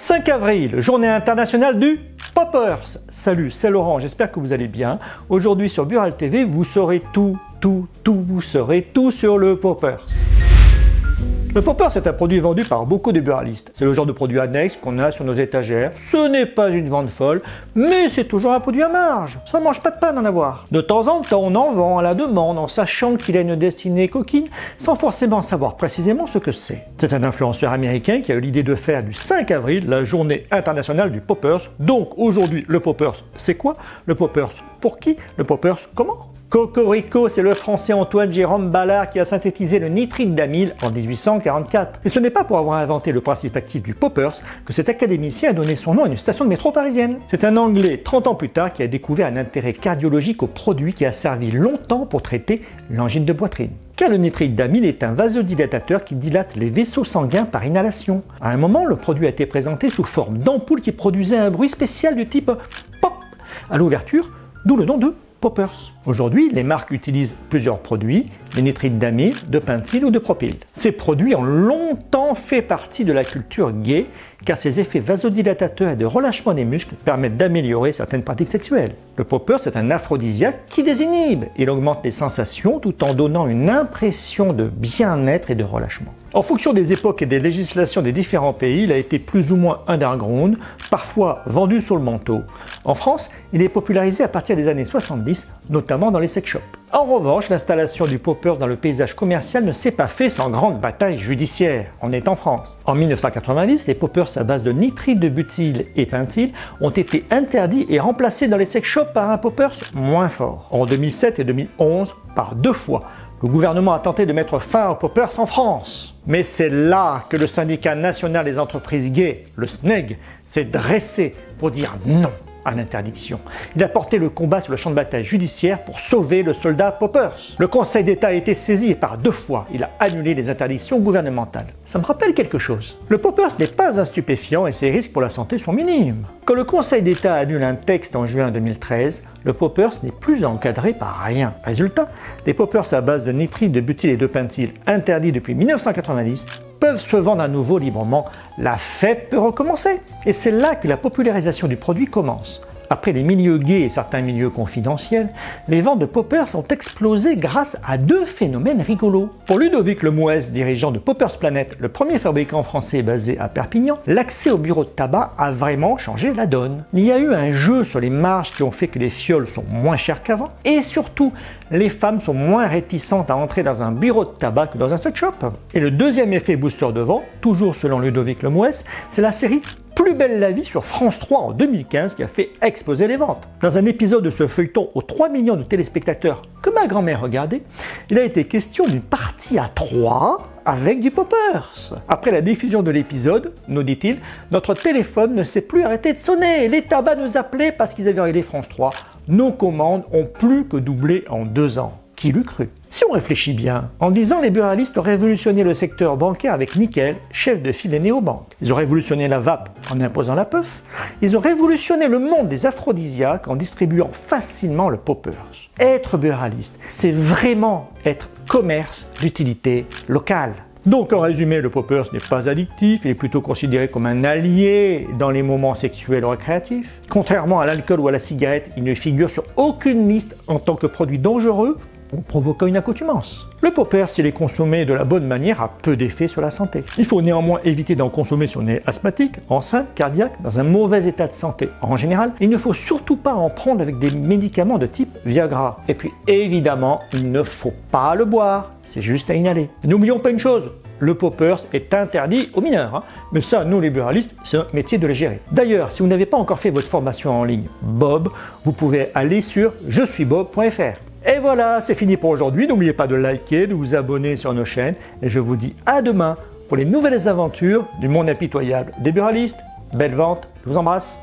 5 avril, journée internationale du Poppers. Salut, c'est Laurent, j'espère que vous allez bien. Aujourd'hui sur Bural TV, vous saurez vous saurez tout sur le Poppers. Le Poppers est un produit vendu par beaucoup de buralistes. C'est le genre de produit annexe qu'on a sur nos étagères. Ce n'est pas une vente folle, mais c'est toujours un produit à marge. Ça ne mange pas de pain d'en avoir. De temps en temps, on en vend à la demande en sachant qu'il a une destinée coquine, sans forcément savoir précisément ce que c'est. C'est un influenceur américain qui a eu l'idée de faire du 5 avril la journée internationale du Poppers. Donc aujourd'hui, le Poppers, c'est quoi? Le Poppers, pour qui? Le Poppers, comment? Cocorico, c'est le français Antoine Jérôme Ballard qui a synthétisé le nitrite d'amyle en 1844. Et ce n'est pas pour avoir inventé le principe actif du Poppers que cet académicien a donné son nom à une station de métro parisienne. C'est un Anglais, 30 ans plus tard, qui a découvert un intérêt cardiologique au produit qui a servi longtemps pour traiter l'angine de poitrine. Car le nitrite d'amyle est un vasodilatateur qui dilate les vaisseaux sanguins par inhalation. À un moment, le produit a été présenté sous forme d'ampoule qui produisait un bruit spécial du type pop à l'ouverture, d'où le nom de Poppers. Aujourd'hui, les marques utilisent plusieurs produits, les nitrites d'amyle, de pentyl ou de propyl. Ces produits ont longtemps fait partie de la culture gay, car ces effets vasodilatateurs et de relâchement des muscles permettent d'améliorer certaines pratiques sexuelles. Le Poppers est un aphrodisiaque qui désinhibe. Il augmente les sensations tout en donnant une impression de bien-être et de relâchement. En fonction des époques et des législations des différents pays, il a été plus ou moins underground, parfois vendu sur le manteau. En France, il est popularisé à partir des années 70, notamment dans les sex shops. En revanche, l'installation du Poppers dans le paysage commercial ne s'est pas fait sans grande bataille judiciaire. On est en France. En 1990, les Poppers à base de nitrite de butyl et pentyl ont été interdits et remplacés dans les sex shops par un Poppers moins fort. En 2007 et 2011, par 2 fois, le gouvernement a tenté de mettre fin aux Poppers en France. Mais c'est là que le syndicat national des entreprises gays, le SNEG, s'est dressé pour dire non à l'interdiction. Il a porté le combat sur le champ de bataille judiciaire pour sauver le soldat Poppers. Le Conseil d'État a été saisi et par 2 fois, il a annulé les interdictions gouvernementales. Ça me rappelle quelque chose. Le Poppers n'est pas un stupéfiant et ses risques pour la santé sont minimes. Quand le Conseil d'État annule un texte en juin 2013, le Poppers n'est plus encadré par rien. Résultat, les Poppers à base de nitrite de butyl et de pentyl interdits depuis 1990 peuvent se vendre à nouveau librement. La fête peut recommencer. Et c'est là que la popularisation du produit commence. Après les milieux gays et certains milieux confidentiels, les ventes de Poppers ont explosé grâce à 2 phénomènes rigolos. Pour Ludovic Lemouès, dirigeant de Poppers Planet, le premier fabricant français basé à Perpignan, l'accès au bureau de tabac a vraiment changé la donne. Il y a eu un jeu sur les marges qui ont fait que les fioles sont moins chères qu'avant, et surtout, les femmes sont moins réticentes à entrer dans un bureau de tabac que dans un sex shop. Et le deuxième effet booster de vente, toujours selon Ludovic Lemouès, c'est la série Plus belle la vie sur France 3 en 2015 qui a fait exploser les ventes. Dans un épisode de ce feuilleton aux 3 millions de téléspectateurs que ma grand-mère regardait, il a été question d'une partie à 3 avec du Poppers. Après la diffusion de l'épisode, nous dit-il, notre téléphone ne s'est plus arrêté de sonner. Les tabacs nous appelaient parce qu'ils avaient regardé France 3. Nos commandes ont plus que doublé en 2 ans. Qui l'eût cru? Si on réfléchit bien, en 10 ans, les buralistes ont révolutionné le secteur bancaire avec Nickel, chef de file des néobanques. Ils ont révolutionné la vape en imposant la puff. Ils ont révolutionné le monde des aphrodisiaques en distribuant facilement le Poppers. Être buraliste, c'est vraiment être commerce d'utilité locale. Donc en résumé, le Poppers n'est pas addictif, il est plutôt considéré comme un allié dans les moments sexuels récréatifs. Contrairement à l'alcool ou à la cigarette, il ne figure sur aucune liste en tant que produit dangereux ou provoquant une accoutumance. Le Poppers, s'il est consommé de la bonne manière, a peu d'effet sur la santé. Il faut néanmoins éviter d'en consommer si on est asthmatique, enceinte, cardiaque, dans un mauvais état de santé en général. Il ne faut surtout pas en prendre avec des médicaments de type Viagra. Et puis évidemment, il ne faut pas le boire, c'est juste à inhaler. N'oublions pas une chose, le Poppers est interdit aux mineurs. Mais ça, nous les buralistes, c'est notre métier de le gérer. D'ailleurs, si vous n'avez pas encore fait votre formation en ligne Bob, vous pouvez aller sur jesuisbob.fr. Et voilà, c'est fini pour aujourd'hui. N'oubliez pas de liker, de vous abonner sur nos chaînes. Et je vous dis à demain pour les nouvelles aventures du monde impitoyable des buralistes. Belle vente, je vous embrasse.